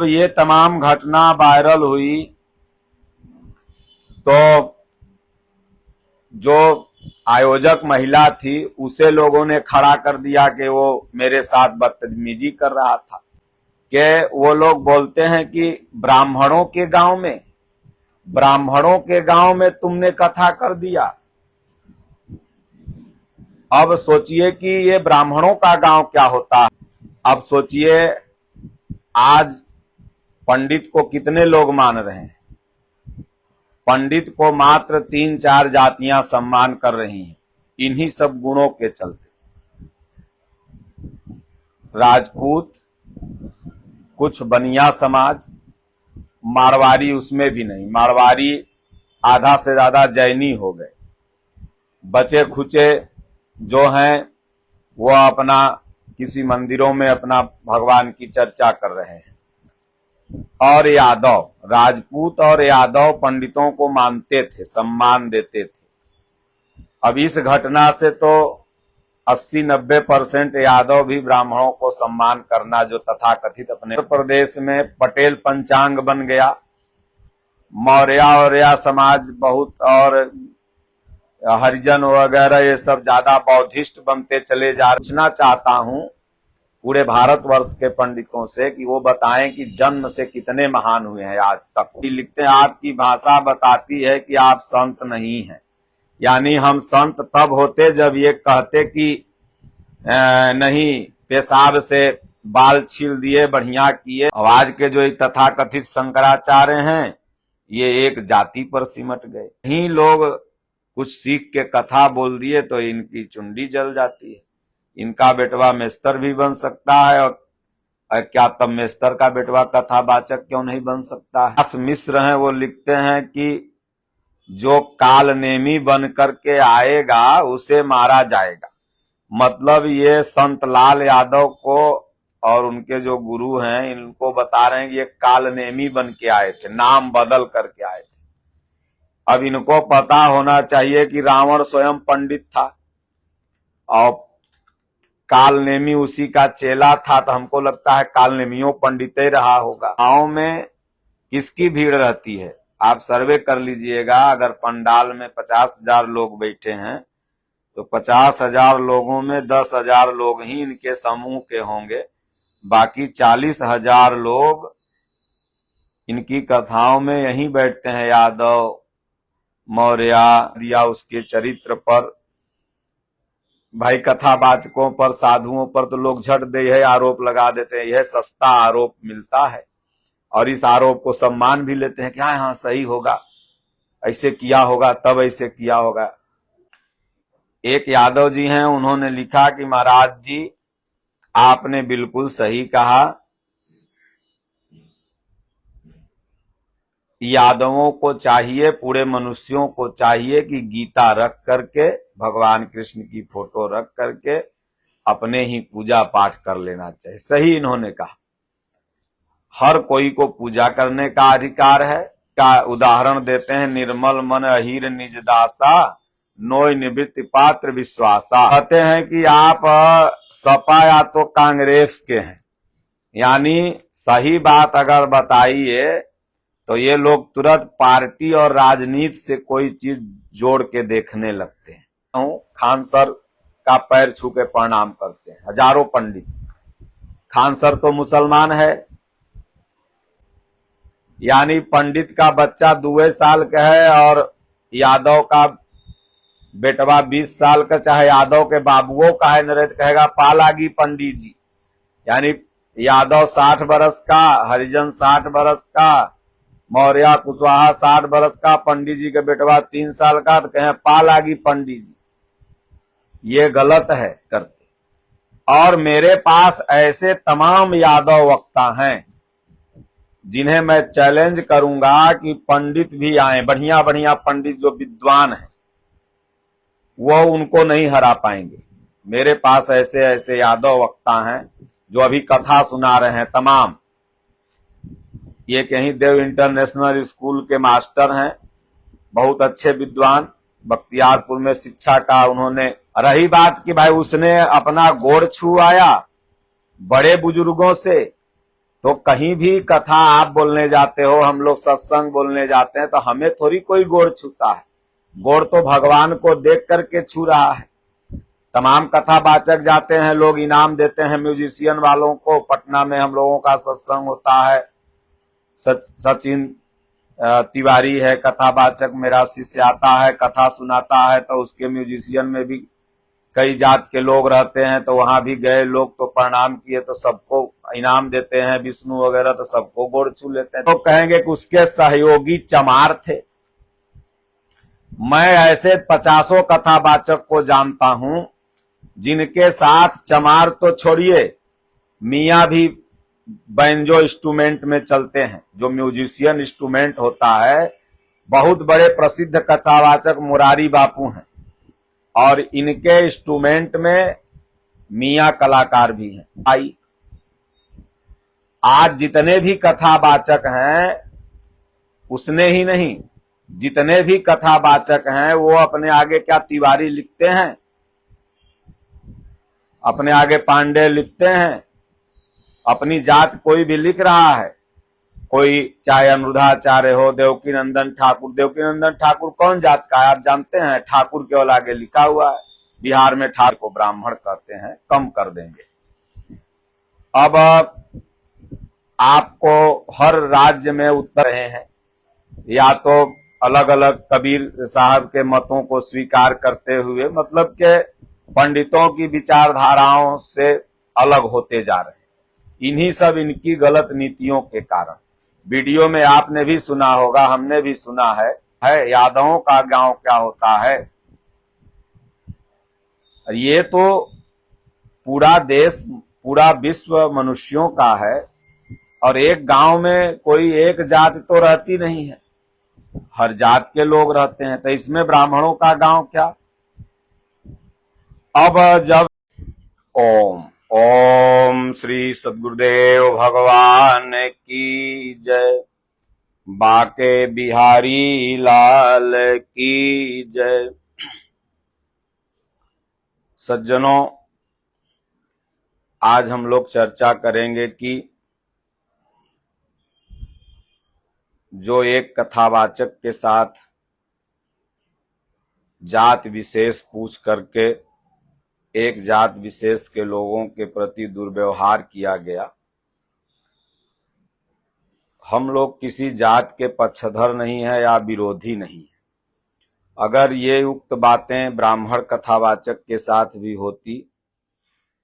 ये तमाम घटना वायरल हुई तो जो आयोजक महिला थी उसे लोगों ने खड़ा कर दिया कि वो मेरे साथ बदतमीजी कर रहा था। कि वो लोग बोलते हैं कि ब्राह्मणों के गांव में तुमने कथा कर दिया। अब सोचिए कि ये ब्राह्मणों का गांव क्या होता है। अब सोचिए आज पंडित को कितने लोग मान रहे हैं। पंडित को मात्र 3-4 जातियां सम्मान कर रही हैं, इन्हीं सब गुणों के चलते। राजपूत, कुछ बनिया समाज, मारवाड़ी उसमें भी नहीं, मारवाड़ी आधा से ज्यादा जैनी हो गए। बचे खुचे जो हैं वो अपना किसी मंदिरों में अपना भगवान की चर्चा कर रहे हैं। और यादव, राजपूत और यादव पंडितों को मानते थे, सम्मान देते थे। अब इस घटना से तो 80-90% यादव भी ब्राह्मणों को सम्मान करना जो तथाकथित अपने प्रदेश में पटेल पंचांग बन गया। मौर्य समाज बहुत और हरिजन वगैरह ये सब ज्यादा बौद्धिस्ट बनते चले जा रहे। पूछना चाहता हूं पूरे भारतवर्ष के पंडितों से कि वो बताएं कि जन्म से कितने महान हुए हैं आज तक। लिखते हैं आपकी भाषा बताती है कि आप संत नहीं हैं। यानी हम संत तब होते जब ये कहते कि नहीं, पेशाब से बाल छील दिए, बढ़िया किए। आज के जो तथाकथित शंकराचार्य हैं ये एक जाति पर सिमट गए। ही लोग कुछ सीख के कथा बोल दिए तो इनकी चुंडी जल जाती है। इनका बेटवा मेस्तर भी बन सकता है और क्या तब मेस्तर का बेटवा कथावाचक क्यों नहीं बन सकता है। दास मिश्र हैं, वो लिखते हैं कि जो कालनेमी बन करके आएगा उसे मारा जाएगा। मतलब ये संत लाल यादव को और उनके जो गुरु हैं इनको बता रहे हैं कि ये कालनेमी बन के आए थे, नाम बदल करके आए थे। अब इनको पता होना चाहिए कि रावण स्वयं पंडित था और कालनेमी उसी का चेला था, तो हमको लगता है कालनेमियों पंडित ही रहा होगा। गांव में किसकी भीड़ रहती है आप सर्वे कर लीजिएगा। अगर पंडाल में 50,000 लोग बैठे हैं तो 50,000 लोगों में 10,000 लोग ही इनके समूह के होंगे, बाकी 40,000 लोग इनकी कथाओं में यहीं बैठते हैं। यादव, मौर्य या उसके चरित्र पर, भाई कथावाचकों पर, साधुओं पर तो लोग झट दे यह आरोप लगा देते हैं। यह सस्ता आरोप मिलता है और इस आरोप को सम्मान भी लेते हैं कि हाँ सही होगा, ऐसे किया होगा, तब ऐसे किया होगा। एक यादव जी हैं, उन्होंने लिखा कि महाराज जी आपने बिल्कुल सही कहा। यादवों को चाहिए, पूरे मनुष्यों को चाहिए कि गीता रख करके, भगवान कृष्ण की फोटो रख करके अपने ही पूजा पाठ कर लेना चाहिए। सही इन्होंने कहा, हर कोई को पूजा करने का अधिकार है। का उदाहरण देते हैं, निर्मल मन अहीर निज दासा, नोय निवृत्ति पात्र विश्वासा। कहते हैं कि आप सपा या तो कांग्रेस के हैं, यानी सही बात अगर बताइए तो ये लोग तुरंत पार्टी और राजनीति से कोई चीज जोड़ के देखने लगते हैं। खान सर का पैर छू के प्रणाम करते हैं हजारों पंडित। खान सर तो मुसलमान है, यानी पंडित का बच्चा 2 साल का है और यादव का बेटवा 20 साल का, चाहे यादव के बाबुओं का है, नरेंद्र कहेगा पालागी पंडित जी। यानी यादव 60 बरस का, हरिजन 60 बरस का, मौर्य कुशवाहा 60 बरस का, पंडित जी के बेटवा 3 साल का, तो कहें पालागी पंडित जी। ये गलत है करते। और मेरे पास ऐसे तमाम यादव वक्ता हैं जिन्हें मैं चैलेंज करूंगा कि पंडित भी आए, बढ़िया बढ़िया पंडित जो विद्वान हैं, वो उनको नहीं हरा पाएंगे। मेरे पास ऐसे ऐसे यादव वक्ता हैं जो अभी कथा सुना रहे हैं तमाम। ये कहीं देव इंटरनेशनल स्कूल के मास्टर हैं, बहुत अच्छे विद्वान, बख्तियारपुर में शिक्षा का उन्होंने। रही बात कि भाई उसने अपना गोड़ छुआया बड़े बुजुर्गों से, तो कहीं भी कथा आप बोलने जाते हो, हम लोग सत्संग बोलने जाते हैं, तो हमें थोड़ी कोई गोड़ छूता है। गोड़ तो भगवान को देख करके छू रहा है। तमाम कथावाचक जाते हैं, लोग इनाम देते हैं म्यूजिशियन वालों को। पटना में हम लोगों का सत्संग होता है। सचिन तिवारी है कथावाचक, मेरा शिष्य आता है, कथा सुनाता है, तो उसके म्यूजिशियन में भी कई जात के लोग रहते हैं। तो वहां भी गए लोग, तो प्रणाम किए, तो सबको इनाम देते हैं, विष्णु वगैरह, तो सबको गोड़ छू लेते हैं। तो कहेंगे कि उसके सहयोगी चमार थे। मैं ऐसे 50 कथावाचक को जानता हूं जिनके साथ चमार तो छोड़िए, मियां भी बैंजो इंस्ट्रूमेंट में चलते हैं, जो म्यूजिशियन इंस्ट्रूमेंट होता है। बहुत बड़े प्रसिद्ध कथावाचक मुरारी बापू हैं, और इनके इंस्ट्रूमेंट में मियां कलाकार भी हैं। आई आज जितने भी कथावाचक हैं, उसने ही नहीं, जितने भी कथावाचक हैं, वो अपने आगे क्या तिवारी लिखते हैं, अपने आगे पांडे लिखते हैं, अपनी जात कोई भी लिख रहा है। कोई चाहे अनुराधाचार्य हो, देवकीनंदन ठाकुर। देवकीनंदन ठाकुर कौन जात का है आप जानते हैं? ठाकुर केवल आगे लिखा हुआ है। बिहार में ठाकुर को ब्राह्मण कहते हैं, कम कर देंगे। अब आपको हर राज्य में उत्तर रहे हैं, या तो अलग अलग कबीर साहब के मतों को स्वीकार करते हुए, मतलब के पंडितों की विचारधाराओं से अलग होते जा रहे हैं। इन्हीं सब इनकी गलत नीतियों के कारण। वीडियो में आपने भी सुना होगा, हमने भी सुना है यादवों का गांव क्या होता है। ये तो पूरा देश, पूरा विश्व मनुष्यों का है, और एक गांव में कोई एक जात तो रहती नहीं है, हर जात के लोग रहते हैं। तो इसमें ब्राह्मणों का गांव क्या? अब जब ओम ओम श्री सद्गुरुदेव भगवान की जय, बाके बिहारी लाल की जय। सज्जनों, आज हम लोग चर्चा करेंगे कि जो एक कथावाचक के साथ जात विशेष पूछ करके एक जात विशेष के लोगों के प्रति दुर्व्यवहार किया गया। हम लोग किसी जात के पक्षधर नहीं है या विरोधी नहीं है। अगर ये उक्त बातें ब्राह्मण कथावाचक के साथ भी होती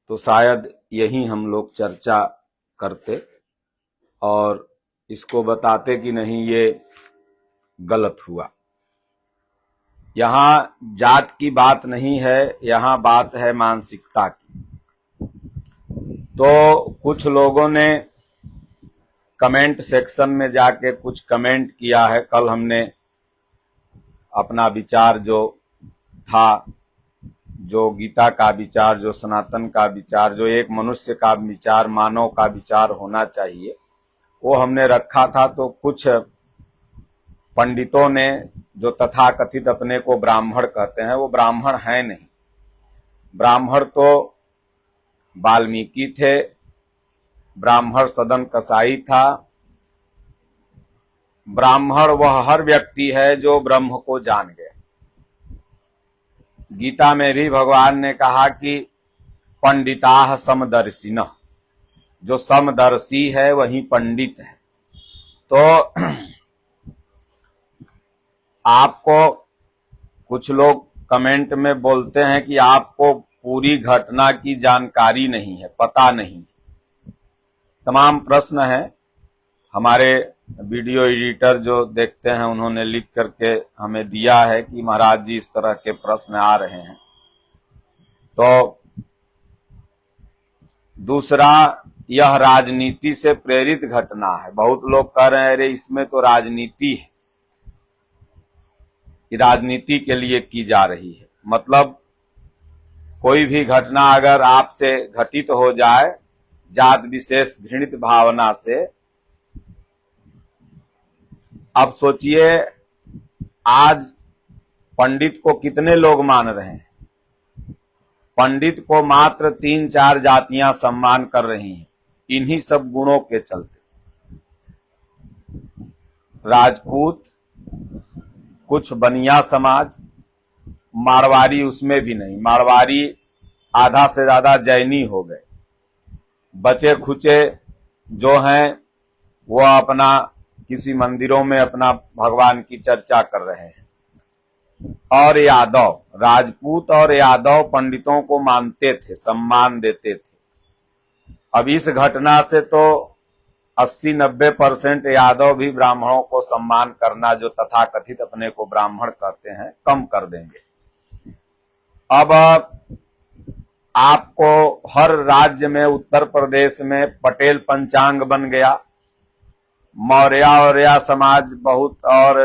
तो शायद यही हम लोग चर्चा करते और इसको बताते कि नहीं, ये गलत हुआ। यहाँ जात की बात नहीं है, यहाँ बात है मानसिकता की। तो कुछ लोगों ने कमेंट सेक्शन में जाके कुछ कमेंट किया है। कल हमने अपना विचार जो था, जो गीता का विचार, जो सनातन का विचार, जो एक मनुष्य का विचार, मानव का विचार होना चाहिए, वो हमने रखा था। तो कुछ पंडितों ने, जो तथाकथित अपने को ब्राह्मण कहते हैं, वो ब्राह्मण हैं नहीं। ब्राह्मण तो वाल्मीकि थे, ब्राह्मण सदन कसाई था। ब्राह्मण वह हर व्यक्ति है जो ब्रह्म को जान गया। गीता में भी भगवान ने कहा कि पंडिताः समदर्शिनः, जो समदर्शी है वही पंडित है। तो आपको कुछ लोग कमेंट में बोलते हैं कि आपको पूरी घटना की जानकारी नहीं है, पता नहीं। तमाम प्रश्न हैं। हमारे वीडियो एडिटर जो देखते हैं, उन्होंने लिख करके हमें दिया है कि महाराज जी इस तरह के प्रश्न आ रहे हैं। तो दूसरा, यह राजनीति से प्रेरित घटना है। बहुत लोग कह रहे हैं अरे इसमें तो राजनीति है, राजनीति के लिए की जा रही है। मतलब कोई भी घटना अगर आपसे घटित हो जाए जात विशेष घृणित भावना से, अब सोचिए आज पंडित को कितने लोग मान रहे हैं। पंडित को मात्र 3-4 जातियां सम्मान कर रही हैं, इन्हीं सब गुणों के चलते। राजपूत, कुछ बनिया समाज, मारवाड़ी उसमें भी नहीं, मारवाड़ी आधा से ज्यादा जैनी हो गए। बचे खुचे जो हैं वो अपना किसी मंदिरों में अपना भगवान की चर्चा कर रहे हैं। और यादव, राजपूत और यादव पंडितों को मानते थे, सम्मान देते थे। अब इस घटना से तो 80-90% यादव भी ब्राह्मणों को सम्मान करना, जो तथाकथित अपने को ब्राह्मण कहते हैं, कम कर देंगे। अब आपको हर राज्य में, उत्तर प्रदेश में पटेल पंचांग बन गया, मौर्य समाज बहुत, और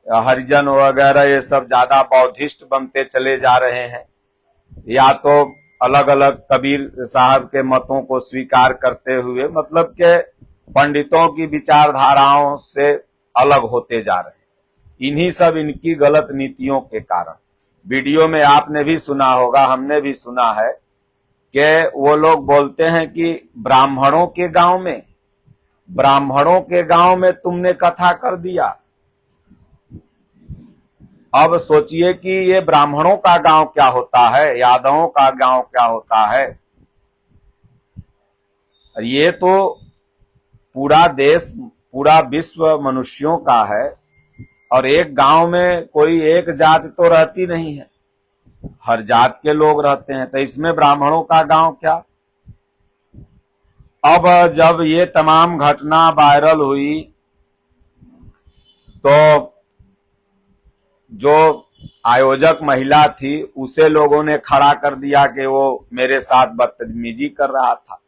हरिजन वगैरह ये सब ज्यादा बौद्धिस्ट बनते चले जा रहे हैं, या तो अलग अलग कबीर साहब के मतों को स्वीकार करते हुए, मतलब के पंडितों की विचारधाराओं से अलग होते जा रहे हैं। इन्हीं सब इनकी गलत नीतियों के कारण। वीडियो में आपने भी सुना होगा, हमने भी सुना है कि वो लोग बोलते हैं कि ब्राह्मणों के गांव में तुमने कथा कर दिया। अब सोचिए कि ये ब्राह्मणों का गांव क्या होता है, यादवों का गांव क्या होता है। ये तो पूरा देश, पूरा विश्व मनुष्यों का है, और एक गांव में कोई एक जात तो रहती नहीं है, हर जात के लोग रहते हैं, तो इसमें ब्राह्मणों का गांव क्या। अब जब ये तमाम घटना वायरल हुई तो जो आयोजक महिला थी उसे लोगों ने खड़ा कर दिया कि वो मेरे साथ बदतमीजी कर रहा था।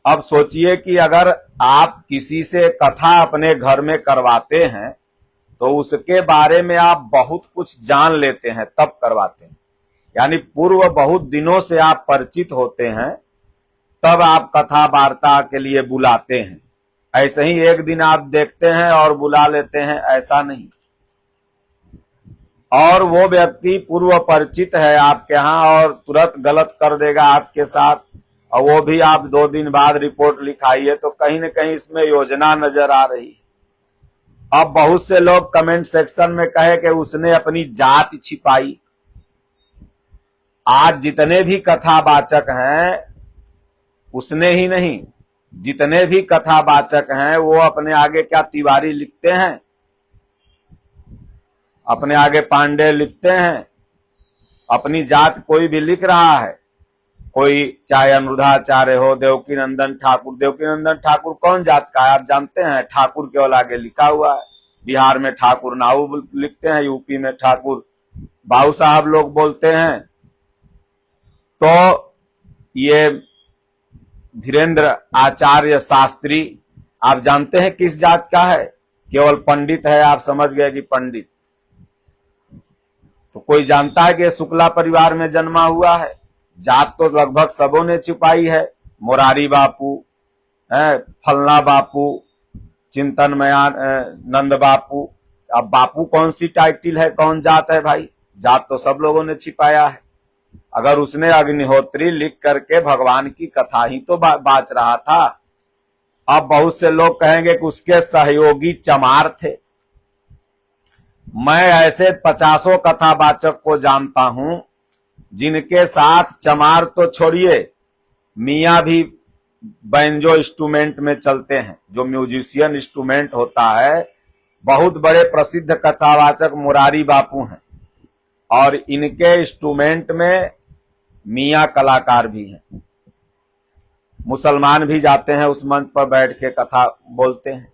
अब सोचिए कि अगर आप किसी से कथा अपने घर में करवाते हैं तो उसके बारे में आप बहुत कुछ जान लेते हैं, तब करवाते हैं। यानी पूर्व बहुत दिनों से आप परिचित होते हैं, तब आप कथा वार्ता के लिए बुलाते हैं। ऐसे ही एक दिन आप देखते हैं और बुला लेते हैं, ऐसा नहीं। और वो व्यक्ति पूर्व परिचित है आपके यहाँ और तुरंत गलत कर देगा आपके साथ, और वो भी आप 2 दिन बाद रिपोर्ट लिखाइए, तो कहीं न कहीं इसमें योजना नजर आ रही है। अब बहुत से लोग कमेंट सेक्शन में कहे कि उसने अपनी जात छिपाई। आज जितने भी कथावाचक हैं, उसने ही नहीं, जितने भी कथावाचक हैं वो अपने आगे क्या तिवारी लिखते हैं, अपने आगे पांडे लिखते हैं, अपनी जात कोई भी लिख रहा है। कोई चाहे अनुराधाचार्य हो, देवकीनंदन ठाकुर, देवकीनंदन ठाकुर कौन जात का है आप जानते हैं? ठाकुर केवल आगे लिखा हुआ है। बिहार में ठाकुर नाऊ लिखते हैं, यूपी में ठाकुर बाबू साहब लोग बोलते हैं। तो ये धीरेन्द्र आचार्य शास्त्री आप जानते हैं किस जात का है? केवल पंडित है, आप समझ गए कि पंडित। तो कोई जानता है कि शुक्ला परिवार में जन्मा हुआ है? जात तो लगभग सबों ने छिपाई है। मोरारी बापू है, फलना बापू, चिंतन मयान, नंद बापू। अब बापू कौन सी टाइटिल है, कौन जात है भाई? जात तो सब लोगों ने छिपाया है। अगर उसने अग्निहोत्री लिख करके भगवान की कथा ही तो बाच रहा था। अब बहुत से लोग कहेंगे कि उसके सहयोगी चमार थे। मैं ऐसे 50 कथावाचक को जानता हूं जिनके साथ चमार तो छोड़िए, मियां भी बैंजो इंस्ट्रूमेंट में चलते हैं, जो म्यूजिशियन इंस्ट्रूमेंट होता है। बहुत बड़े प्रसिद्ध कथावाचक मुरारी बापू हैं, और इनके इंस्ट्रूमेंट में मियां कलाकार भी हैं। मुसलमान भी जाते हैं उस मंच पर बैठ के कथा बोलते हैं,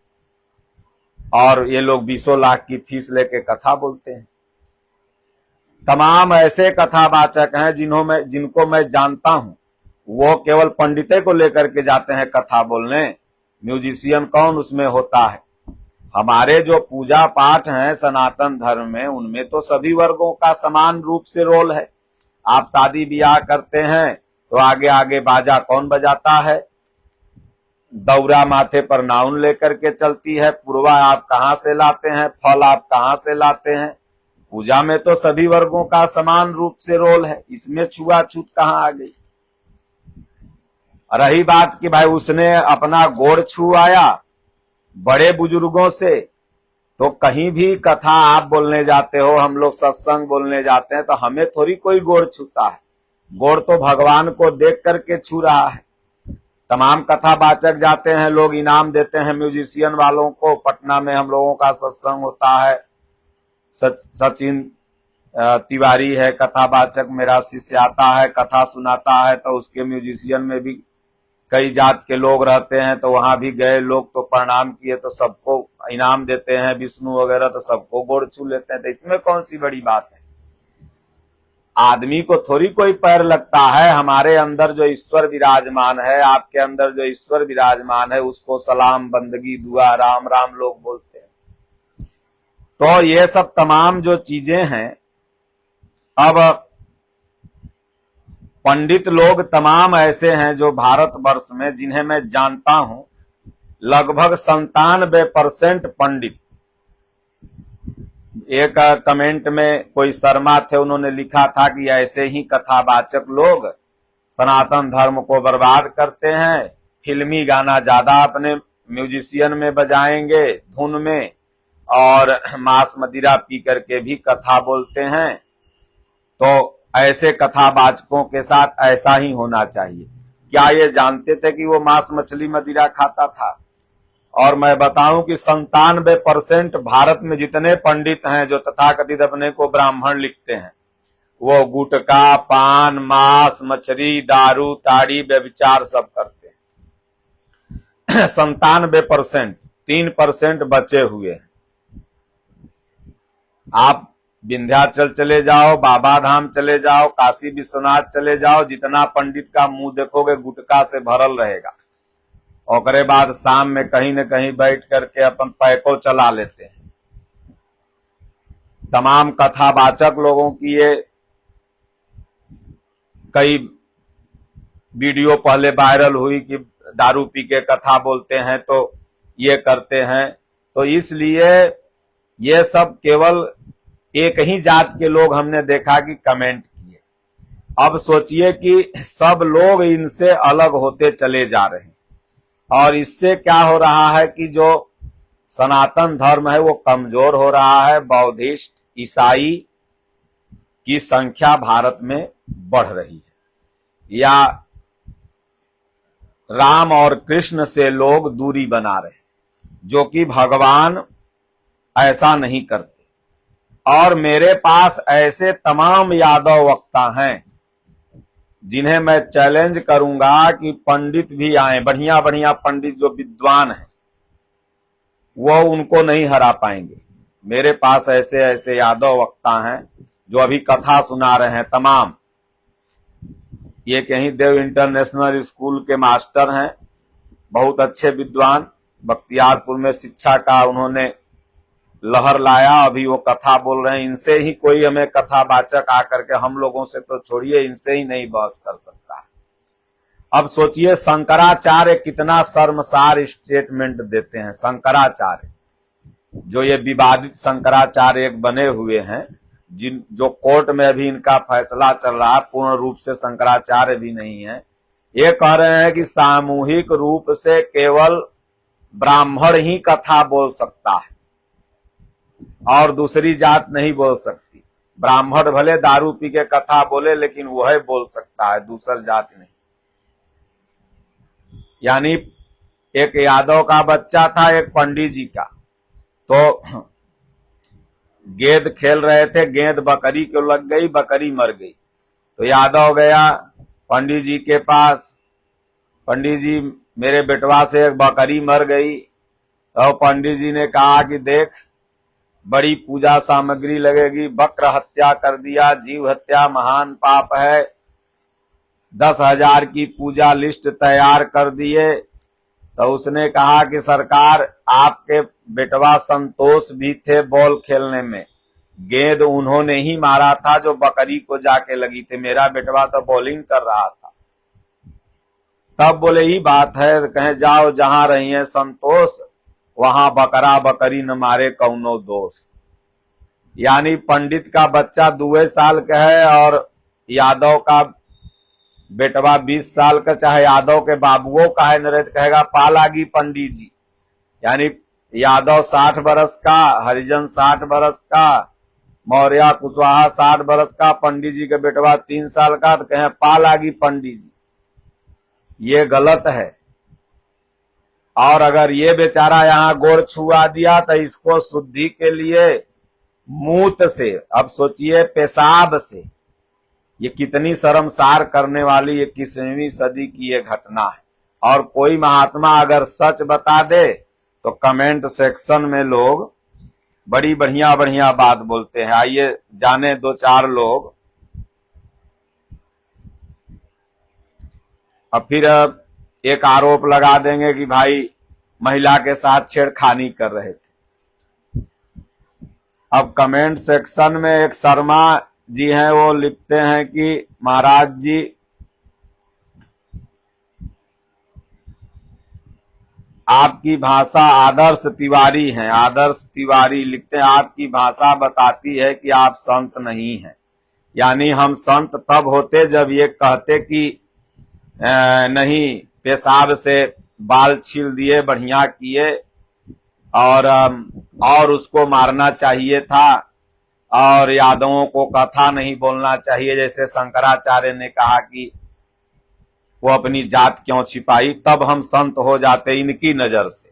और ये लोग 20 लाख की फीस लेके कथा बोलते हैं। तमाम ऐसे कथावाचक हैं जिनको मैं जानता हूं, वो केवल पंडिते को लेकर के जाते हैं कथा बोलने। म्यूजिशियन कौन उसमें होता है? हमारे जो पूजा पाठ हैं सनातन धर्म में, उनमें तो सभी वर्गों का समान रूप से रोल है। आप शादी ब्याह करते हैं तो आगे आगे बाजा कौन बजाता है? दौरा माथे पर नाउन लेकर के चलती है। पुरवा आप कहां से लाते हैं, फल आप कहां से लाते हैं? पूजा में तो सभी वर्गों का समान रूप से रोल है, इसमें छुआछूत कहां आ गई? रही बात कि भाई उसने अपना गोड़ छुआया, बड़े बुजुर्गों से। तो कहीं भी कथा आप बोलने जाते हो, हम लोग सत्संग बोलने जाते हैं, तो हमें थोड़ी कोई गोड़ छूता है। गोड़ तो भगवान को देख करके छू रहा है। तमाम कथावाचक जाते हैं, लोग इनाम देते हैं म्यूजिशियन वालों को। पटना में हम लोगों का सत्संग होता है, सचिन तिवारी है कथावाचक, मेरा शिष्य आता है, कथा सुनाता है, तो उसके म्यूजिशियन में भी कई जात के लोग रहते हैं। तो वहां भी गए लोग, तो प्रणाम किए, तो सबको इनाम देते हैं, विष्णु वगैरह, तो सबको गोड़ छू लेते हैं। तो इसमें कौन सी बड़ी बात है? आदमी को थोड़ी कोई पैर लगता है। हमारे अंदर जो ईश्वर विराजमान है, आपके अंदर जो ईश्वर विराजमान है, उसको सलाम, बंदगी, दुआ, राम राम लोग बोलते हैं। तो ये सब तमाम जो चीजें हैं, अब पंडित लोग तमाम ऐसे हैं जो भारतवर्ष में, जिन्हें मैं जानता हूं, लगभग 97% पंडित। एक कमेंट में कोई शर्मा थे, उन्होंने लिखा था कि ऐसे ही कथावाचक लोग सनातन धर्म को बर्बाद करते हैं, फिल्मी गाना ज्यादा अपने म्यूजिशियन में बजाएंगे, धुन में, और मांस मदिरा पी करके भी कथा बोलते हैं। तो ऐसे कथावाचकों के साथ ऐसा ही होना चाहिए। क्या ये जानते थे कि वो मांस मछली मदिरा खाता था? और मैं बताऊं कि 97% भारत में जितने पंडित हैं जो तथाकथित अपने को ब्राह्मण लिखते हैं, वो गुटखा, पान, मांस, मछली, दारू, ताड़ी, व्यभिचार सब करते हैं। 97%, 3% बचे हुए हैं। आप विंध्याचल चले जाओ, बाबा धाम चले जाओ, काशी विश्वनाथ चले जाओ, जितना पंडित का मुंह देखोगे गुटखा से भरल रहेगा। और बाद शाम में कहीं न कहीं बैठ करके अपन पैको चला लेते हैं। तमाम कथावाचक लोगों की ये कई वीडियो पहले वायरल हुई कि दारू पी के कथा बोलते हैं, तो ये करते हैं। तो इसलिए ये सब केवल एक ही जात के लोग हमने देखा कि कमेंट किए। अब सोचिए कि सब लोग इनसे अलग होते चले जा रहे हैं, और इससे क्या हो रहा है कि जो सनातन धर्म है वो कमजोर हो रहा है। बौद्धिस्ट, ईसाई की संख्या भारत में बढ़ रही है, या राम और कृष्ण से लोग दूरी बना रहे हैं, जो कि भगवान ऐसा नहीं करते। और मेरे पास ऐसे तमाम यादव वक्ता हैं जिन्हें मैं चैलेंज करूंगा कि पंडित भी आए, बढ़िया बढ़िया पंडित जो विद्वान हैं, वो उनको नहीं हरा पाएंगे। मेरे पास ऐसे ऐसे यादव वक्ता हैं जो अभी कथा सुना रहे हैं तमाम। ये कहीं देव इंटरनेशनल स्कूल के मास्टर हैं, बहुत अच्छे विद्वान, बख्तियारपुर में शिक्षा का उन्होंने लहर लाया, अभी वो कथा बोल रहे हैं। इनसे ही कोई हमें कथावाचक आकर के, हम लोगों से तो छोड़िए, इनसे ही नहीं बहस कर सकता है। अब सोचिए शंकराचार्य कितना शर्मसार स्टेटमेंट देते हैं। शंकराचार्य जो ये विवादित शंकराचार्य एक बने हुए हैं, जो कोर्ट में अभी इनका फैसला चल रहा है, पूर्ण रूप से शंकराचार्य भी नहीं है, ये कह रहे हैं कि सामूहिक रूप से केवल ब्राह्मण ही कथा बोल सकता है और दूसरी जात नहीं बोल सकती। ब्राह्मण भले दारू पी के कथा बोले, लेकिन वह बोल सकता है, दूसर जात नहीं। यानी एक यादव का बच्चा था, एक पंडित जी का, तो गेंद खेल रहे थे, गेंद बकरी को लग गई, बकरी मर गई। तो यादव गया पंडित जी के पास, पंडित जी मेरे बेटवा से एक बकरी मर गई। तो पंडित जी ने कहा कि देख, बड़ी पूजा सामग्री लगेगी, बक्र हत्या कर दिया, जीव हत्या महान पाप है, 10,000 की पूजा लिस्ट तैयार कर दिए। तो उसने कहा कि सरकार, आपके बेटवा संतोष भी थे बॉल खेलने में, गेंद उन्होंने ही मारा था जो बकरी को जाके लगी थी, मेरा बेटवा तो बॉलिंग कर रहा था। तब बोले ही बात है, कहे जाओ जहां रही है संतोष, वहां बकरा बकरी न मारे कौनो दोष। यानी पंडित का बच्चा 2 साल का है और यादव का बेटवा 20 साल का, चाहे यादव के बाबुओं का है, नरेत कहेगा पालागी पंडित जी। यानी यादव 60 बरस का, हरिजन 60 बरस का, मौर्य कुशवाहा 60 बरस का, पंडित जी के बेटवा 3 साल का, तो कहें पाल आगी पंडित जी। ये गलत है। और अगर ये बेचारा यहाँ गोड़ छुआ दिया तो इसको शुद्धि के लिए मूत से, अब सोचिए पेशाब से, ये कितनी शर्मसार करने वाली 21वीं सदी की ये घटना है। और कोई महात्मा अगर सच बता दे तो कमेंट सेक्शन में लोग बड़ी बढ़िया बढ़िया बात बोलते हैं। आइए जाने 2-4 लोग। अब फिर एक आरोप लगा देंगे कि भाई महिला के साथ छेड़खानी कर रहे थे। अब कमेंट सेक्शन में एक शर्मा जी हैं, वो लिखते हैं कि महाराज जी आपकी भाषा, आदर्श तिवारी हैं, आदर्श तिवारी लिखते हैं आपकी भाषा बताती है कि आप संत नहीं हैं। यानी हम संत तब होते जब ये कहते कि नहीं, पेशाब से बाल छील दिए, बढ़िया किए, और उसको मारना चाहिए था, और यादवों को कथा नहीं बोलना चाहिए, जैसे शंकराचार्य ने कहा कि वो अपनी जात क्यों छिपाई, तब हम संत हो जाते इनकी नजर से।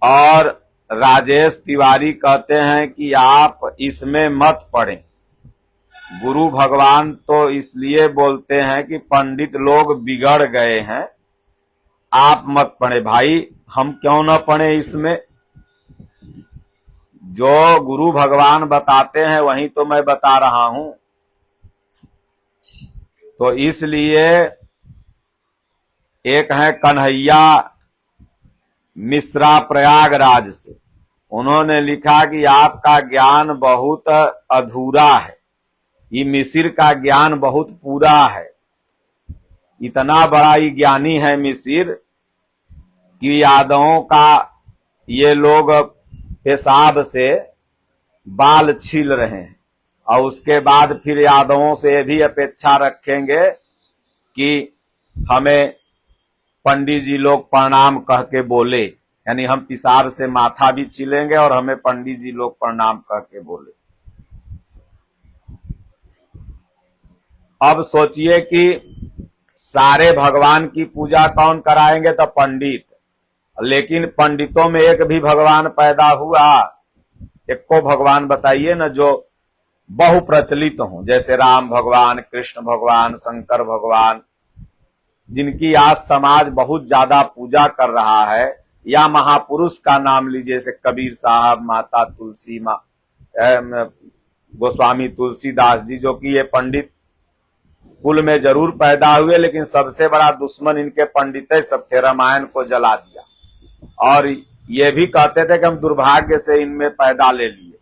और राजेश तिवारी कहते हैं कि आप इसमें मत पड़ें, गुरु भगवान तो इसलिए बोलते हैं कि पंडित लोग बिगड़ गए हैं, आप मत पढ़े। भाई हम क्यों न पढ़े इसमें? जो गुरु भगवान बताते हैं वही तो मैं बता रहा हूं। तो इसलिए एक है कन्हैया मिश्रा प्रयागराज से, उन्होंने लिखा कि आपका ज्ञान बहुत अधूरा है, ये मिसिर का ज्ञान बहुत पूरा है। इतना बड़ा ही ज्ञानी है मिसिर कि यादवों का ये लोग पेशाब से बाल छील रहे हैं, और उसके बाद फिर यादवों से भी अपेक्षा रखेंगे कि हमें पंडित जी लोग प्रणाम कह के बोले, यानी हम पेशाब से माथा भी छीलेंगे और हमें पंडित जी लोग प्रणाम कह के बोले। अब सोचिए कि सारे भगवान की पूजा कौन कराएंगे? तो पंडित। लेकिन पंडितों में एक भी भगवान पैदा हुआ? एक को भगवान बताइए ना जो बहुप्रचलित हो, जैसे राम भगवान, कृष्ण भगवान, शंकर भगवान, जिनकी आज समाज बहुत ज्यादा पूजा कर रहा है। या महापुरुष का नाम लीजिए, जैसे कबीर साहब, माता तुलसी, गोस्वामी तुलसीदास जी, जो कि ये पंडित कुल में जरूर पैदा हुए, लेकिन सबसे बड़ा दुश्मन इनके पंडित सब थे, रामायण को जला दिया। और ये भी कहते थे कि हम दुर्भाग्य से इनमें पैदा ले लिए।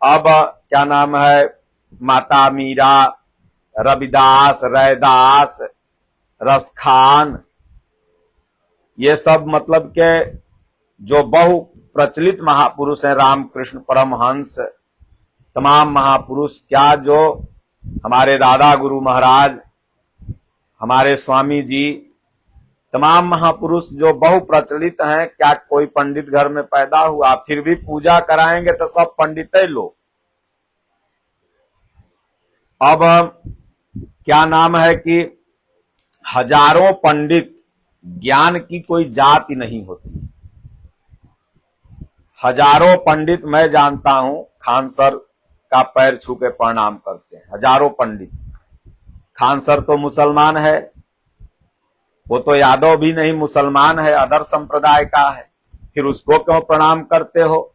अब क्या नाम है, माता मीरा, रविदास, रैदास, रसखान, ये सब मतलब के जो बहु प्रचलित महापुरुष हैं, रामकृष्ण परमहंस, तमाम महापुरुष, क्या जो हमारे दादा गुरु महाराज, हमारे स्वामी जी, तमाम महापुरुष जो बहु प्रचलित हैं, क्या कोई पंडित घर में पैदा हुआ? फिर भी पूजा कराएंगे तो सब पंडित ही लोग। अब क्या नाम है कि हजारों पंडित, ज्ञान की कोई जाति नहीं होती। हजारों पंडित मैं जानता हूं, खान सर का पैर छू के प्रणाम करते हैं, हजारों पंडित। खान सर तो मुसलमान है, वो तो यादव भी नहीं, मुसलमान है, अदर संप्रदाय का है, फिर उसको क्यों प्रणाम करते हो?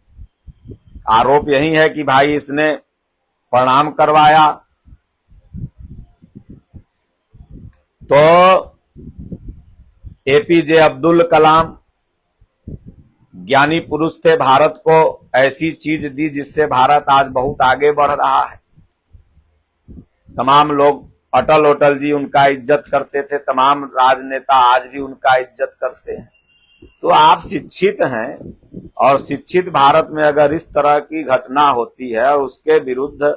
आरोप यही है कि भाई इसने प्रणाम करवाया। तो एपीजे अब्दुल कलाम ज्ञानी पुरुष थे, भारत को ऐसी चीज दी जिससे भारत आज बहुत आगे बढ़ रहा है। तमाम लोग, अटल जी उनका इज्जत करते थे, तमाम राजनेता आज भी उनका इज्जत करते हैं। तो आप शिक्षित हैं, और शिक्षित भारत में अगर इस तरह की घटना होती है और उसके विरुद्ध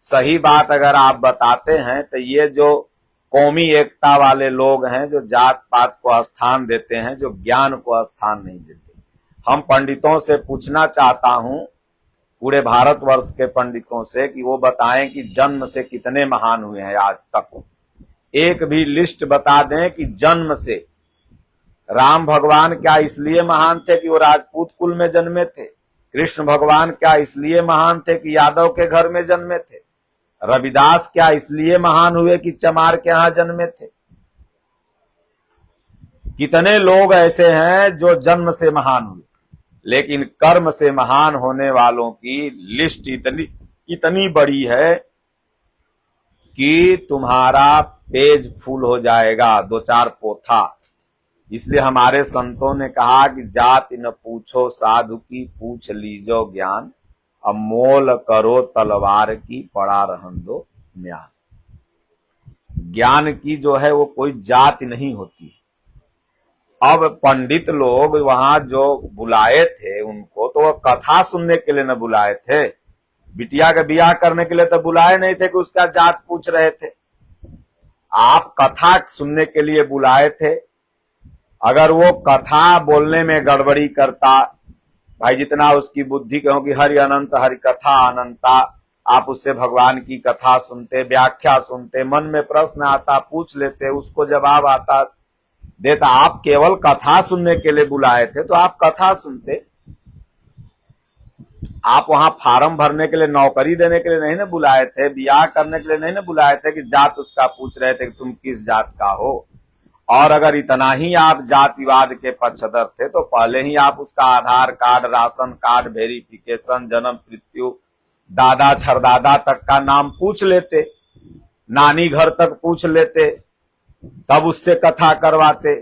सही बात अगर आप बताते हैं, तो ये जो कौमी एकता वाले लोग हैं, जो जात पात को स्थान देते हैं, जो ज्ञान को स्थान नहीं देते, हम पंडितों से पूछना चाहता हूं, पूरे भारतवर्ष के पंडितों से, कि वो बताएं कि जन्म से कितने महान हुए हैं आज तक। एक भी लिस्ट बता दें कि जन्म से राम भगवान क्या इसलिए महान थे कि वो राजपूत कुल में जन्मे थे? कृष्ण भगवान क्या इसलिए महान थे कि यादव के घर में जन्मे थे? रविदास क्या इसलिए महान हुए कि चमार के यहां जन्मे थे? कितने लोग ऐसे हैं जो जन्म से महान हुए, लेकिन कर्म से महान होने वालों की लिस्ट इतनी बड़ी है कि तुम्हारा पेज फुल हो जाएगा, 2-4 पोथा। इसलिए हमारे संतों ने कहा कि जाति न पूछो साधु की, पूछ लीजो ज्ञान, अब मोल करो तलवार की, पड़ा रहन दो म्यान। ज्ञान की जो है वो कोई जाति नहीं होती। अब पंडित लोग वहां जो बुलाए थे उनको, तो वो कथा सुनने के लिए न बुलाए थे, बिटिया का ब्याह करने के लिए तो बुलाए नहीं थे कि उसका जात पूछ रहे थे। आप कथा सुनने के लिए बुलाए थे। अगर वो कथा बोलने में गड़बड़ी करता, भाई जितना उसकी बुद्धि कहो कि हरि अनंत हरि कथा अनंता, आप उससे भगवान की कथा सुनते, व्याख्या सुनते, मन में प्रश्न आता पूछ लेते, उसको जवाब आता देता। आप केवल कथा सुनने के लिए बुलाए थे तो आप कथा सुनते। आप वहां फार्म भरने के लिए, नौकरी देने के लिए नहीं ना बुलाए थे, ब्याह करने के लिए नहीं ना बुलाए थे कि जात उसका पूछ रहे थे कि तुम किस जात का हो। और अगर इतना ही आप जातिवाद के पक्षधर थे तो पहले ही आप उसका आधार कार्ड, राशन कार्ड, वेरिफिकेशन, जन्म मृत्यु, दादा छरदादा तक का नाम पूछ लेते, नानी घर तक पूछ लेते, तब उससे कथा करवाते।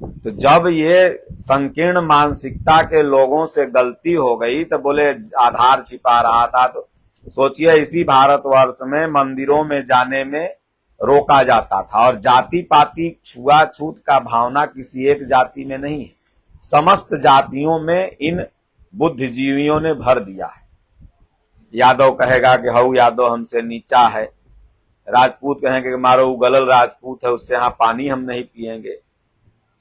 तो जब ये संकीर्ण मानसिकता के लोगों से गलती हो गई तो बोले आधार छिपा रहा था, तो सोचिए इसी भारतवर्ष में मंदिरों में जाने में रोका जाता था। और जाति पाति छुआछूत का भावना किसी एक जाति में नहीं है, समस्त जातियों में इन बुद्धिजीवियों ने भर दिया है। यादव कहेगा कि हऊ यादव हमसे नीचा है, राजपूत कहेंगे कि मारो उगलल राजपूत है, उससे यहाँ पानी हम नहीं पिएंगे,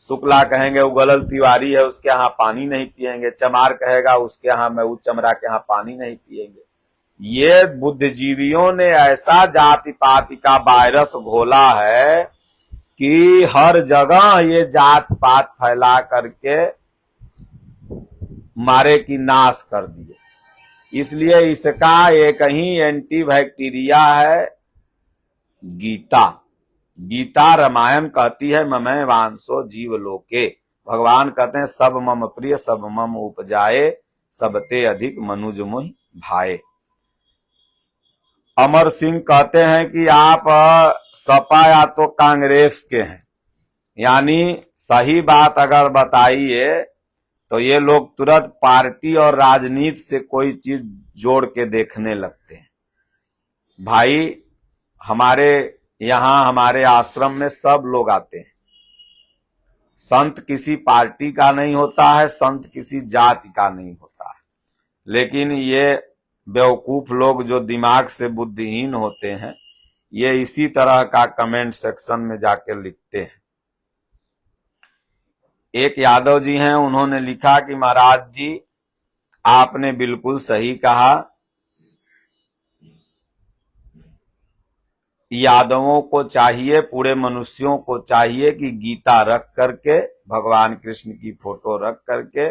शुक्ला कहेंगे उगलल तिवारी है, उसके यहाँ पानी नहीं पिएंगे, चमार कहेगा उसके यहाँ मैं चमरा के यहाँ पानी नहीं पिएंगे। ये बुद्धिजीवियों ने ऐसा जाति पाति का वायरस घोला है कि हर जगह ये जात पात फैला करके मारे की नाश कर दिए। इसलिए इसका एक ही एंटी बैक्टीरिया है, गीता। गीता रामायण कहती है ममै वांसो जीव लोके, भगवान कहते हैं सब मम प्रिय सब मम उपजाए, सबते अधिक मनुज मोहि भाए। अमर सिंह कहते हैं कि आप सपा या तो कांग्रेस के हैं, यानी सही बात अगर बताइए तो ये लोग तुरंत पार्टी और राजनीति से कोई चीज जोड़ के देखने लगते हैं। भाई हमारे यहां हमारे आश्रम में सब लोग आते हैं। संत किसी पार्टी का नहीं होता है, संत किसी जाति का नहीं होता है, लेकिन ये बेवकूफ लोग जो दिमाग से बुद्धिहीन होते हैं, ये इसी तरह का कमेंट सेक्शन में जाकर लिखते हैं। एक यादव जी हैं, उन्होंने लिखा कि महाराज जी आपने बिल्कुल सही कहा, यादवों को चाहिए, पूरे मनुष्यों को चाहिए कि गीता रख करके, भगवान कृष्ण की फोटो रख करके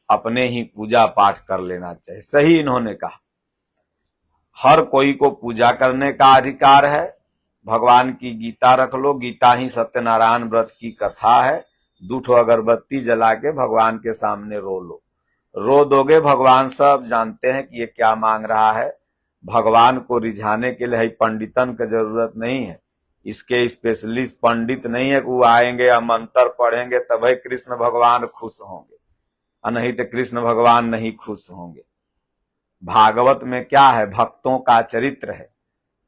अपने ही पूजा पाठ कर लेना चाहिए। सही इन्होंने कहा, हर कोई को पूजा करने का अधिकार है। भगवान की गीता रख लो, गीता ही सत्यनारायण व्रत की कथा है। दूठो अगरबत्ती जला के भगवान के सामने रो लो, रो दोगे, भगवान सब जानते हैं कि ये क्या मांग रहा है। भगवान को रिझाने के लिए पंडितन की जरूरत नहीं है, इसके स्पेशलिस्ट पंडित नहीं है कि वो आएंगे और मंत्र पढ़ेंगे तभी कृष्ण भगवान खुश होंगे, और नहीं तो कृष्ण भगवान नहीं खुश होंगे। भागवत में क्या है, भक्तों का चरित्र है।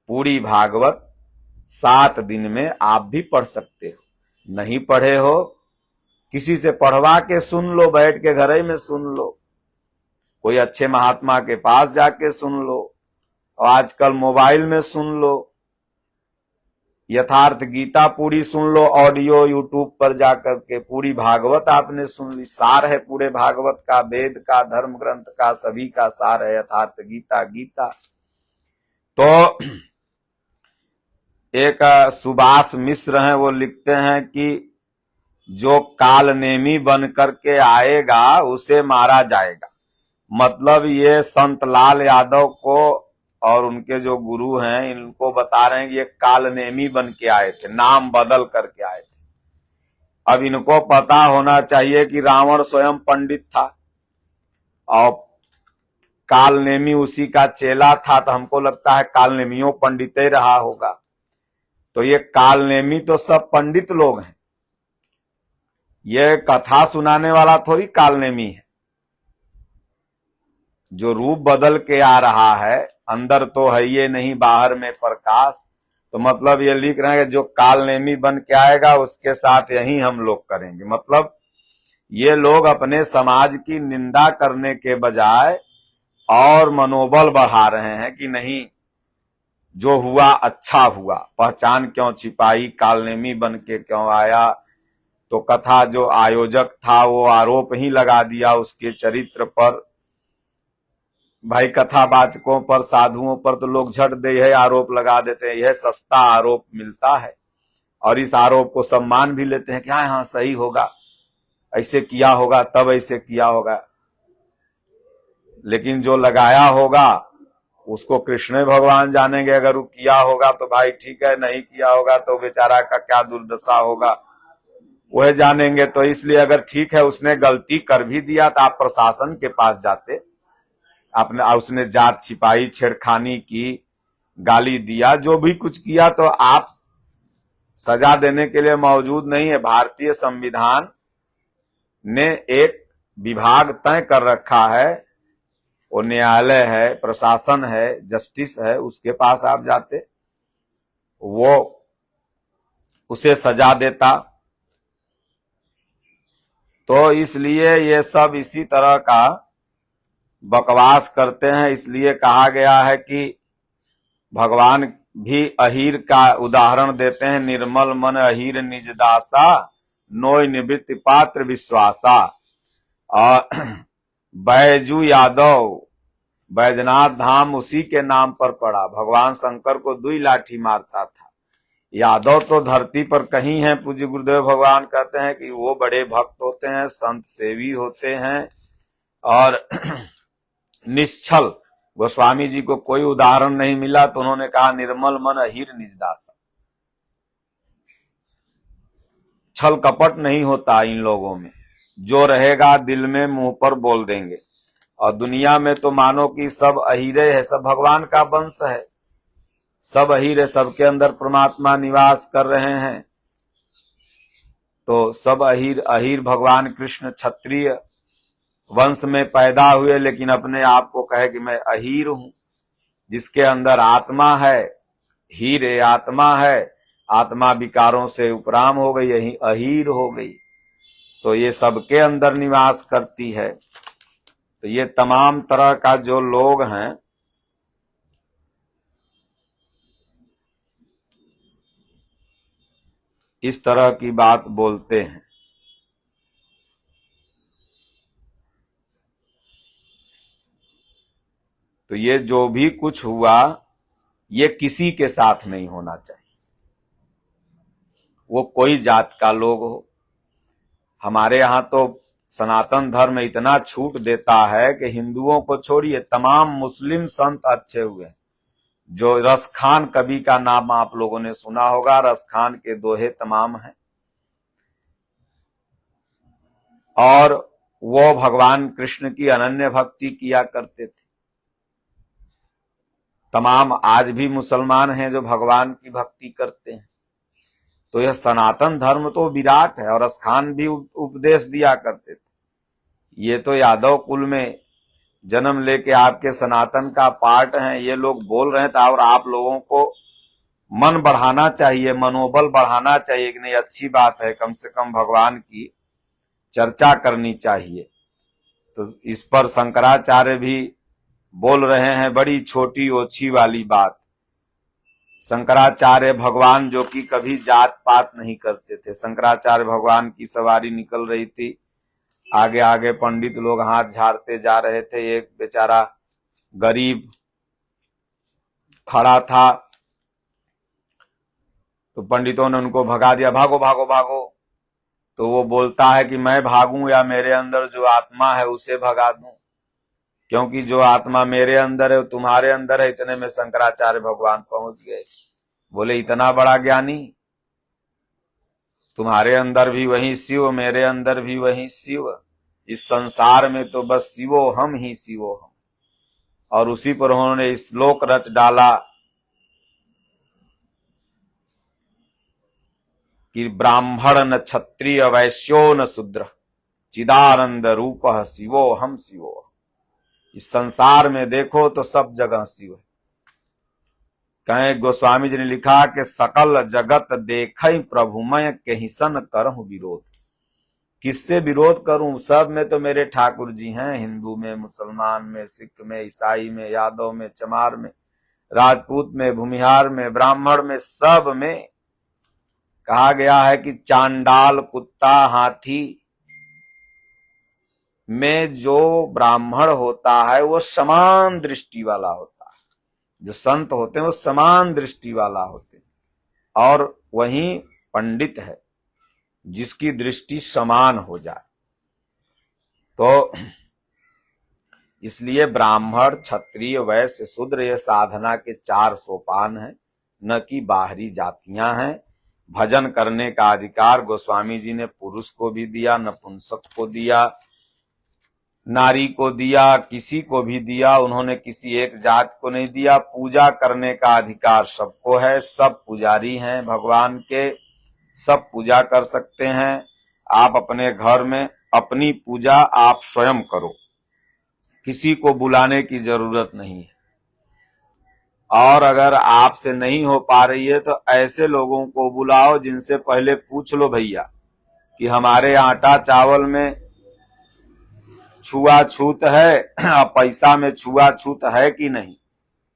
पूरी भागवत 7 दिन में आप भी पढ़ सकते हो, नहीं पढ़े हो किसी से पढ़वा के सुन लो, बैठ के घर ही में सुन लो, कोई अच्छे महात्मा के पास जाके सुन लो, और आजकल मोबाइल में सुन लो। यथार्थ गीता पूरी सुन लो, ऑडियो यूट्यूब पर जाकर के। पूरी भागवत आपने सुन ली, सार है पूरे भागवत का, वेद का, धर्म ग्रंथ का, सभी का सार है यथार्थ गीता। गीता तो एक सुभाष मिश्र हैं, वो लिखते हैं कि जो कालनेमी बन करके आएगा उसे मारा जाएगा। मतलब ये संत लाल यादव को और उनके जो गुरु हैं इनको बता रहे हैं कि ये कालनेमी बन के आए थे, नाम बदल करके आए थे। अब इनको पता होना चाहिए कि रावण स्वयं पंडित था और कालनेमी उसी का चेला था, तो हमको लगता है कालनेमियों पंडित ही रहा होगा। तो ये कालनेमी तो सब पंडित लोग हैं, ये कथा सुनाने वाला थोड़ी कालनेमी है। जो रूप बदल के आ रहा है, अंदर तो है ये नहीं बाहर में प्रकाश। तो मतलब ये लिख रहे हैं कि जो कालनेमी बन के आएगा उसके साथ यही हम लोग करेंगे। मतलब ये लोग अपने समाज की निंदा करने के बजाय और मनोबल बढ़ा रहे हैं कि नहीं, जो हुआ अच्छा हुआ, पहचान क्यों छिपाई, कालनेमी बन के क्यों आया। तो कथा जो आयोजक था वो आरोप ही लगा दिया उसके चरित्र पर। भाई कथावाचकों पर, साधुओं पर तो लोग झट दे है आरोप लगा देते हैं, यह सस्ता आरोप मिलता है और इस आरोप को सम्मान भी लेते हैं कि हाँ हाँ सही होगा, ऐसे किया होगा तब ऐसे किया होगा। लेकिन जो लगाया होगा उसको कृष्ण भगवान जानेंगे। अगर वो किया होगा तो भाई ठीक है, नहीं किया होगा तो बेचारा का क्या दुर्दशा होगा वह जानेंगे। तो इसलिए अगर ठीक है उसने गलती कर भी दिया तो आप प्रशासन के पास जाते, आपने उसने जात छिपाई, छेड़खानी की, गाली दिया, जो भी कुछ किया, तो आप सजा देने के लिए मौजूद नहीं है। भारतीय संविधान ने एक विभाग तय कर रखा है, वो न्यायालय है, प्रशासन है, जस्टिस है, उसके पास आप जाते, वो उसे सजा देता। तो इसलिए ये सब इसी तरह का बकवास करते हैं। इसलिए कहा गया है कि भगवान भी अहीर का उदाहरण देते हैं, निर्मल मन अहीर निज दासा, नोय निवृत्ति पात्र विश्वासा। और बैजू यादव, बैजनाथ धाम उसी के नाम पर पड़ा। भगवान शंकर को 2 लाठी मारता था। यादव तो धरती पर कहीं है। पूज्य गुरुदेव भगवान कहते हैं कि वो बड़े भक्त होते हैं, संत सेवी होते हैं और निश्चल। गोस्वामी जी को कोई उदाहरण नहीं मिला तो उन्होंने कहा निर्मल मन अहीर निज दासा। छल कपट नहीं होता इन लोगों में, जो रहेगा दिल में मुंह पर बोल देंगे। और दुनिया में तो मानो कि सब अहीरे है, सब भगवान का वंश है, सब अहीरे, सबके अंदर परमात्मा निवास कर रहे हैं। तो सब अहीर, अहीर भगवान कृष्ण क्षत्रिय वंश में पैदा हुए, लेकिन अपने आप को कहे कि मैं अहीर हूं। जिसके अंदर आत्मा है, हीरे आत्मा है, आत्मा विकारों से उपराम हो गई, यही अहीर हो गई। तो ये सबके अंदर निवास करती है। तो ये तमाम तरह का जो लोग हैं इस तरह की बात बोलते हैं। तो ये जो भी कुछ हुआ ये किसी के साथ नहीं होना चाहिए, वो कोई जात का लोग हो। हमारे यहां तो सनातन धर्म इतना छूट देता है कि हिंदुओं को छोड़िए तमाम मुस्लिम संत अच्छे हुए हैं। जो रसखान कवि का नाम आप लोगों ने सुना होगा, रसखान के दोहे तमाम हैं और वो भगवान कृष्ण की अनन्य भक्ति किया करते थे। तमाम आज भी मुसलमान हैं जो भगवान की भक्ति करते हैं। तो यह सनातन धर्म तो विराट है। और रसखान भी उपदेश दिया करते थे। ये तो यादव कुल में जन्म लेके आपके सनातन का पार्ट हैं, ये लोग बोल रहे थे। और आप लोगों को मन बढ़ाना चाहिए, मनोबल बढ़ाना चाहिए कि नहीं अच्छी बात है, कम से कम भगवान की चर्चा करनी चाहिए। तो इस पर शंकराचार्य भी बोल रहे हैं, बड़ी छोटी ओछी वाली बात। शंकराचार्य भगवान जो कि कभी जात पात नहीं करते थे। शंकराचार्य भगवान की सवारी निकल रही थी, आगे आगे पंडित लोग हाथ झाड़ते जा रहे थे। एक बेचारा गरीब खड़ा था, तो पंडितों ने उनको भगा दिया, भागो भागो भागो। तो वो बोलता है कि मैं भागूं या मेरे अंदर जो आत्मा है उसे भगा दूं, क्योंकि जो आत्मा मेरे अंदर है वो तुम्हारे अंदर है। इतने में शंकराचार्य भगवान पहुंच गए। बोले इतना बड़ा ज्ञानी, तुम्हारे अंदर भी वही शिव, मेरे अंदर भी वही शिव, इस संसार में तो बस शिवो हम ही शिवो हम। और उसी पर उन्होंने श्लोक रच डाला कि ब्राह्मण न क्षत्रिय वैश्यो न शूद्र चिदानंद रूप शिवो हम शिवो। इस संसार में देखो तो सब जगह शिव है। कहीं गोस्वामी जी ने लिखा कि सकल जगत देखै प्रभुमय केहिसन करहु विरोध। किससे विरोध करूं, सब में तो मेरे ठाकुर जी हैं, हिंदू में, मुसलमान में, सिख में, ईसाई में, यादव में, चमार में, राजपूत में, भूमिहार में, ब्राह्मण में, सब में। कहा गया है कि चांडाल, कुत्ता, हाथी में जो ब्राह्मण होता है वो समान दृष्टि वाला होता है। जो संत होते हैं वो समान दृष्टि वाला होते हैं। और वहीं पंडित है जिसकी दृष्टि समान हो जाए। तो इसलिए ब्राह्मण, क्षत्रिय, वैश्य, शूद्र ये साधना के 4 सोपान हैं, न कि बाहरी जातियां हैं। भजन करने का अधिकार गोस्वामी जी ने पुरुष को भी दिया, नपुंसक को दिया, नारी को दिया, किसी को भी दिया। उन्होंने किसी एक जात को नहीं दिया। पूजा करने का अधिकार सबको है, सब पुजारी हैं भगवान के, सब पूजा कर सकते हैं। आप अपने घर में अपनी पूजा आप स्वयं करो, किसी को बुलाने की जरूरत नहीं है। और अगर आपसे नहीं हो पा रही है तो ऐसे लोगों को बुलाओ जिनसे पहले पूछ लो भैया कि हमारे आटा चावल में छुआछूत है, पैसा में छुआछूत है कि नहीं।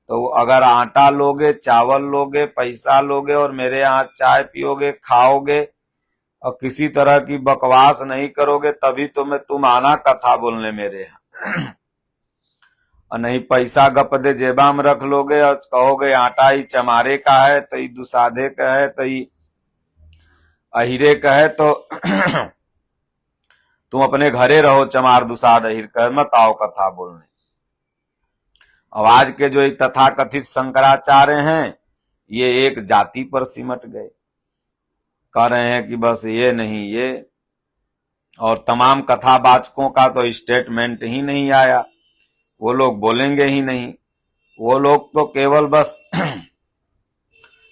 तो अगर आटा लोगे, चावल लोगे, पैसा लोगे और मेरे यहाँ चाय पियोगे, खाओगे और किसी तरह की बकवास नहीं करोगे, तभी तो मैं तुम आना कथा बोलने मेरे यहाँ। और नहीं पैसा गप दे जेबा में रख लोगे और कहोगे आटा ही चमारे का है, तो ही दुसाधे का है, तो ही अहिरे का है, तो तुम अपने घरे रहो, चमार दुसाध अहिर का, मत आओ कथा बोलने। अब आज के जो तथाकथित शंकराचार्य हैं ये एक जाति पर सिमट गए, कह रहे हैं कि बस ये नहीं ये। और तमाम कथावाचकों का तो स्टेटमेंट ही नहीं आया, वो लोग बोलेंगे ही नहीं। वो लोग तो केवल बस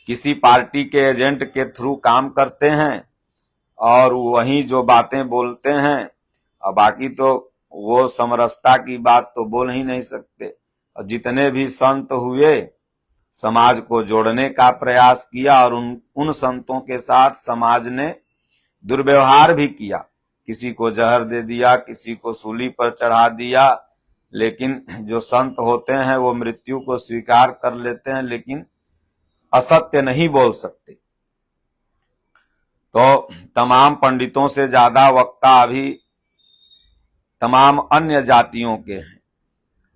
किसी पार्टी के एजेंट के थ्रू काम करते हैं और वही जो बातें बोलते हैं, और बाकी तो वो समरसता की बात तो बोल ही नहीं सकते। और जितने भी संत हुए समाज को जोड़ने का प्रयास किया, और उन संतों के साथ समाज ने दुर्व्यवहार भी किया। किसी को जहर दे दिया, किसी को सूली पर चढ़ा दिया। लेकिन जो संत होते हैं वो मृत्यु को स्वीकार कर लेते हैं, लेकिन असत्य नहीं बोल सकते। तो तमाम पंडितों से ज्यादा वक्ता अभी तमाम अन्य जातियों के हैं,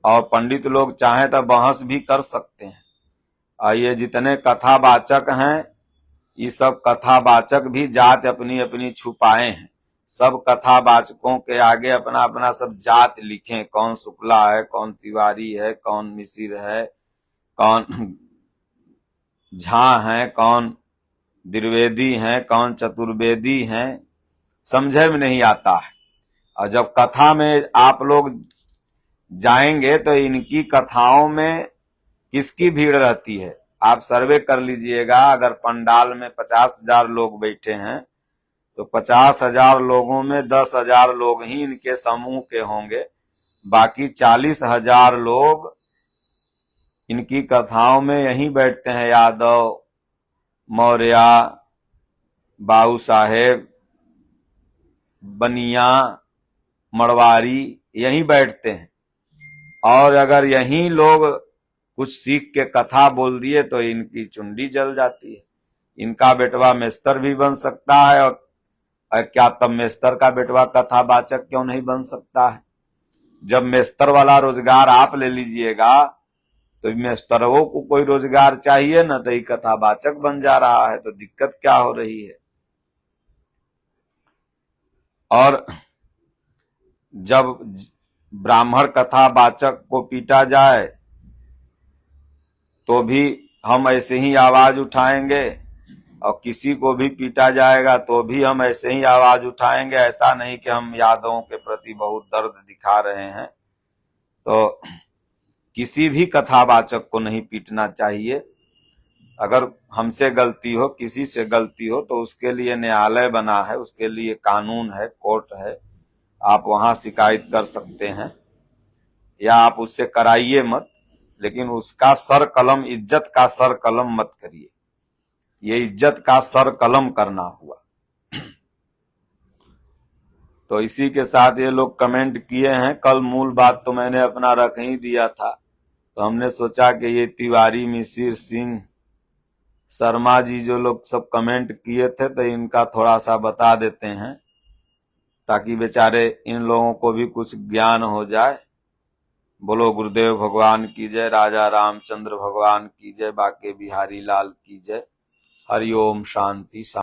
और पंडित लोग चाहे तो बहस भी कर सकते हैं। ये जितने कथावाचक हैं, ये सब कथावाचक भी जात अपनी अपनी छुपाए हैं। सब कथावाचकों के आगे अपना अपना सब जात लिखें, कौन शुक्ला है, कौन तिवारी है, कौन मिसिर है, कौन झा है, कौन द्विवेदी हैं, कौन चतुर्वेदी हैं, समझे में नहीं आता है। और जब कथा में आप लोग जाएंगे तो इनकी कथाओं में किसकी भीड़ रहती है आप सर्वे कर लीजिएगा। अगर पंडाल में 50,000 लोग बैठे हैं तो 50,000 लोगों में 10,000 लोग ही इनके समूह के होंगे, बाकी 40,000 लोग इनकी कथाओं में यहीं बैठते हैं। यादव, मौर्य, बाबू साहेब, बनिया, मड़वारी यहीं बैठते हैं। और अगर यहीं लोग कुछ सीख के कथा बोल दिए तो इनकी चुंडी जल जाती है। इनका बेटवा मेस्तर भी बन सकता है, और क्या तब मेस्तर का बेटवा कथावाचक क्यों नहीं बन सकता है? जब मेस्तर वाला रोजगार आप ले लीजिएगा तो मेस्तरों को कोई रोजगार चाहिए ना, तो ये कथावाचक बन जा रहा है, तो दिक्कत क्या हो रही है? और जब ब्राह्मण कथावाचक को पीटा जाए तो भी हम ऐसे ही आवाज उठाएंगे, और किसी को भी पीटा जाएगा तो भी हम ऐसे ही आवाज उठाएंगे। ऐसा नहीं कि हम यादवों के प्रति बहुत दर्द दिखा रहे हैं। तो किसी भी कथावाचक को नहीं पीटना चाहिए। अगर हमसे गलती हो, किसी से गलती हो, तो उसके लिए न्यायालय बना है, उसके लिए कानून है, कोर्ट है, आप वहां शिकायत कर सकते हैं, या आप उससे कराइए मत, लेकिन उसका सर कलम, इज्जत का सर कलम मत करिए। ये इज्जत का सर कलम करना हुआ। तो इसी के साथ ये लोग कमेंट किए हैं। कल मूल बात तो मैंने अपना रख ही दिया था, तो हमने सोचा कि ये तिवारी, मिसिर, सिंह, शर्मा जी जो लोग सब कमेंट किए थे, तो इनका थोड़ा सा बता देते हैं, ताकि बेचारे इन लोगों को भी कुछ ज्ञान हो जाए। बोलो गुरुदेव भगवान की जय, राजा रामचंद्र भगवान की जय, बाके बिहारी लाल की जय। हरिओम, शांति।